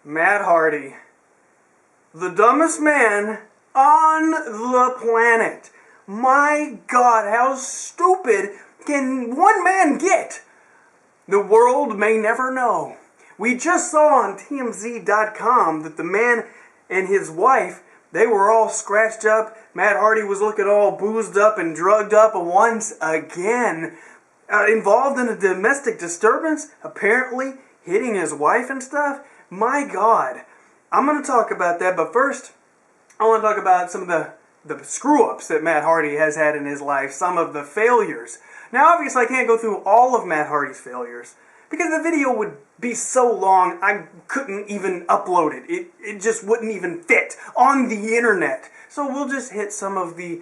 Matt Hardy, the dumbest man on the planet. My God, how stupid can one man get? The world may never know. We just saw on TMZ.com that the man and his wife, they were all scratched up. Matt Hardy was looking all boozed up and drugged up once again. Involved in a domestic disturbance, apparently hitting his wife and stuff. My God. I'm going to talk about that, but first, I want to talk about some of the screw-ups that Matt Hardy has had in his life, some of the failures. Now, obviously, I can't go through all of Matt Hardy's failures, because the video would be so long, I couldn't even upload it. It just wouldn't even fit on the internet. So we'll just hit some of the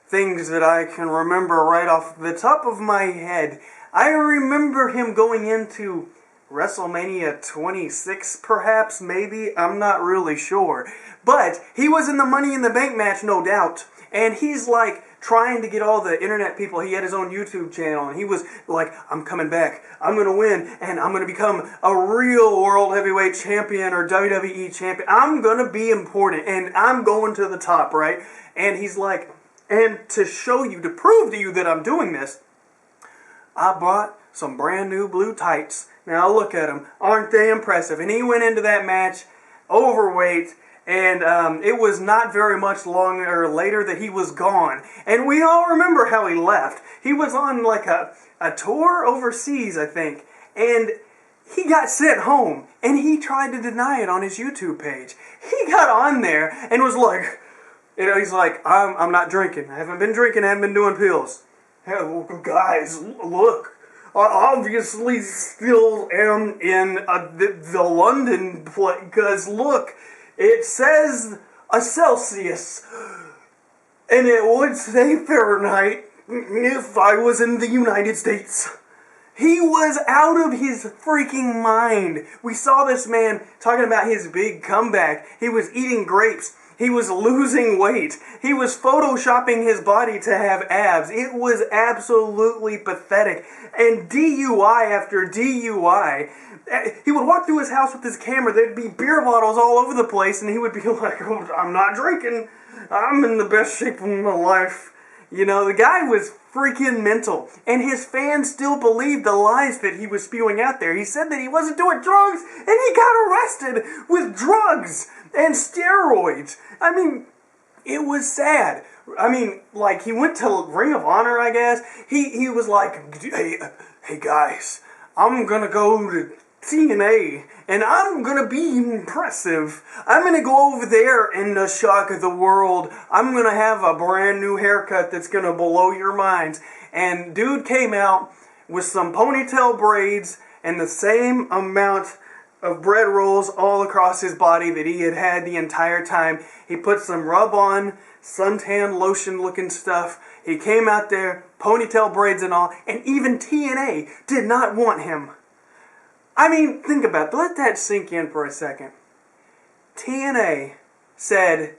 things that I can remember right off the top of my head. I remember him going into WrestleMania 26, perhaps, maybe, I'm not really sure. But he was in the Money in the Bank match, no doubt. And he's like trying to get all the internet people. He had his own YouTube channel, and he was like, I'm coming back, I'm going to win, and I'm going to become a real World Heavyweight Champion or WWE Champion. I'm going to be important, and I'm going to the top, right? And he's like, and to show you, to prove to you that I'm doing this, I bought some brand new blue tights. Now look at them. Aren't they impressive? And he went into that match overweight, and it was not very much longer later that he was gone. And we all remember how he left. He was on like a tour overseas, I think, and he got sent home, and he tried to deny it on his YouTube page. He got on there and was like, you know, he's like, I'm not drinking. I haven't been drinking. I haven't been doing pills. Hey, guys, look. I obviously still am in the London place, because look, it says a Celsius, and it would say Fahrenheit if I was in the United States. He was out of his freaking mind. We saw this man talking about his big comeback. He was eating grapes. He was losing weight. He was photoshopping his body to have abs. It was absolutely pathetic. And DUI after DUI. He would walk through his house with his camera. There'd be beer bottles all over the place, and he would be like, oh, I'm not drinking. I'm in the best shape of my life. You know, the guy was freaking mental. And his fans still believed the lies that he was spewing out there. He said that he wasn't doing drugs, and he got arrested with drugs and steroids. I mean, it was sad. I mean, like, he went to Ring of Honor, I guess. He was like, hey guys, I'm gonna go to TNA, and I'm gonna be impressive. I'm gonna go over there and shock the world. I'm gonna have a brand new haircut that's gonna blow your minds. And dude came out with some ponytail braids and the same amount of bread rolls all across his body that he had the entire time. He put some rub-on, suntan lotion looking stuff. He came out there, ponytail braids and all, and even TNA did not want him. I mean, think about it. Let that sink in for a second. TNA said,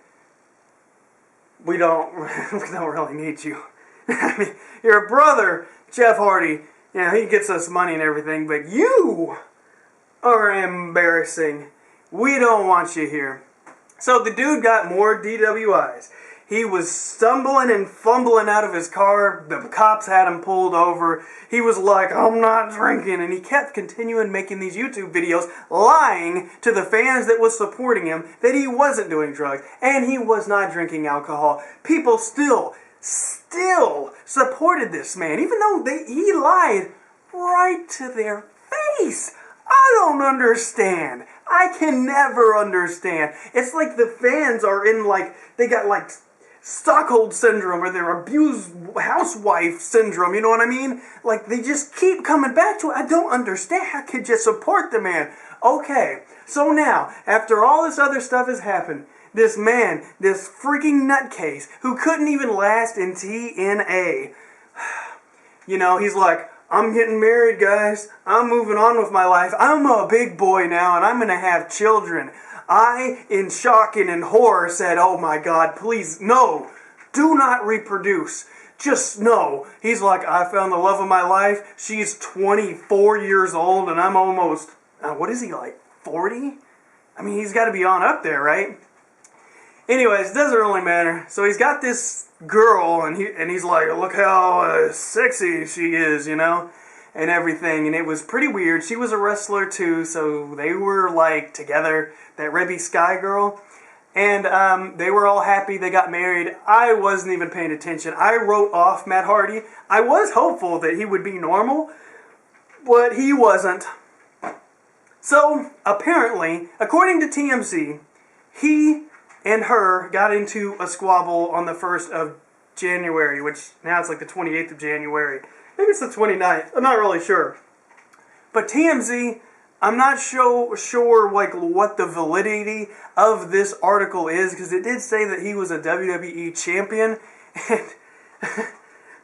we don't really need you. I mean, your brother, Jeff Hardy, you know, he gets us money and everything, but you are embarrassing. We don't want you here. So the dude got more DWIs. He was stumbling and fumbling out of his car. The cops had him pulled over. He was like, I'm not drinking. And he kept continuing making these YouTube videos, lying to the fans that was supporting him that he wasn't doing drugs and he was not drinking alcohol. People still supported this man, even though he lied right to their face. I don't understand. I can never understand. It's like the fans are in they got Stockholm syndrome or their abused housewife syndrome, you know what I mean? Like, they just keep coming back to it. I don't understand. How could you support the man? Okay, so now, after all this other stuff has happened, this man, this freaking nutcase, who couldn't even last in TNA, you know, he's like, I'm getting married, guys. I'm moving on with my life. I'm a big boy now, and I'm going to have children. I, in shock and in horror, said, oh my God, please, no, do not reproduce. Just no. He's like, I found the love of my life. She's 24 years old, and I'm almost, what is he, like, 40? I mean, he's got to be on up there, right? Anyways, doesn't really matter. So he's got this girl, and he's like, look how sexy she is, you know, and everything. And it was pretty weird. She was a wrestler too, so they were like together. That Rebby Sky girl. And they were all happy. They got married. I wasn't even paying attention. I wrote off Matt Hardy. I was hopeful that he would be normal, but he wasn't. So, apparently, according to TMZ, he and her got into a squabble on the 1st of January, which now it's like the 28th of January. Maybe it's the 29th. I'm not really sure. But TMZ, I'm not sure like what the validity of this article is, because it did say that he was a WWE champion, and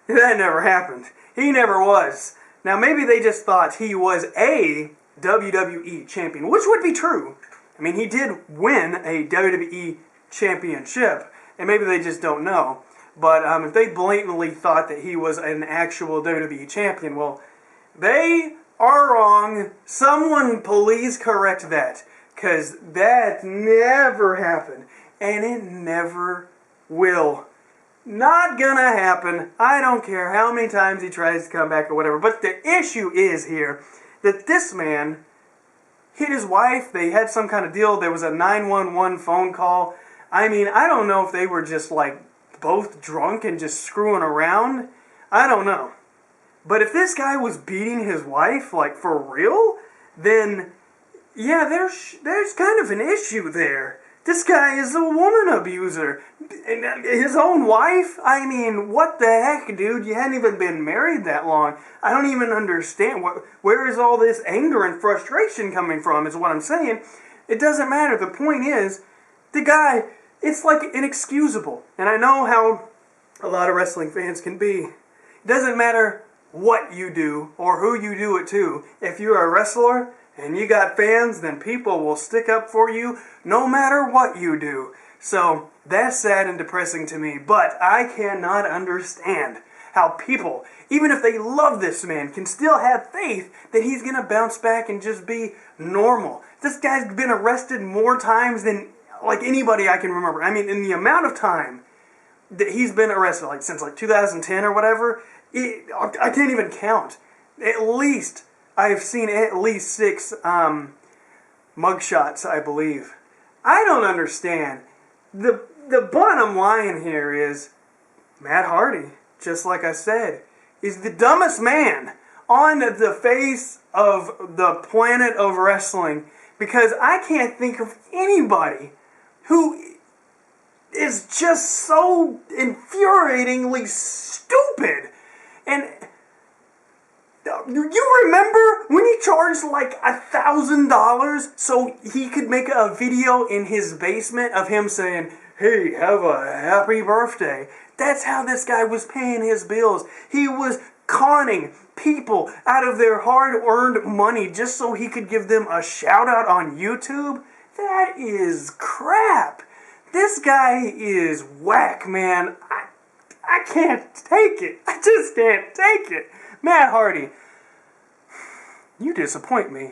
that never happened. He never was. Now maybe they just thought he was a WWE champion, which would be true. I mean, he did win a WWE championship, and maybe they just don't know. But if they blatantly thought that he was an actual WWE champion, well, they are wrong. Someone please correct that, because that never happened, and it never will. Not gonna happen. I don't care how many times he tries to come back or whatever. But the issue is here that this man hit his wife. They had some kind of deal. There was a 911 phone call. I mean, I don't know if they were just like both drunk and just screwing around. I don't know. But if this guy was beating his wife, like, for real, then, yeah, there's kind of an issue there. This guy is a woman abuser. And his own wife? I mean, what the heck, dude? You hadn't even been married that long. I don't even understand. Where is all this anger and frustration coming from, is what I'm saying. It doesn't matter. The point is, the guy, it's like inexcusable. And I know how a lot of wrestling fans can be. It doesn't matter what you do or who you do it to. If you're a wrestler and you got fans, then people will stick up for you no matter what you do. So that's sad and depressing to me, but I cannot understand how people, even if they love this man, can still have faith that he's going to bounce back and just be normal. This guy's been arrested more times than like anybody I can remember. I mean, in the amount of time that he's been arrested, like since like 2010 or whatever, I can't even count. At least, I've seen at least 6 mugshots, I believe. I don't understand. The bottom line here is, Matt Hardy, just like I said, is the dumbest man on the face of the planet of wrestling, because I can't think of anybody who is just so infuriatingly stupid. And you remember when he charged like $1,000 so he could make a video in his basement of him saying, hey, have a happy birthday? That's how this guy was paying his bills. He was conning people out of their hard-earned money just so he could give them a shout-out on YouTube. That is crap. This guy is whack, man. I can't take it. I just can't take it. Matt Hardy, you disappoint me.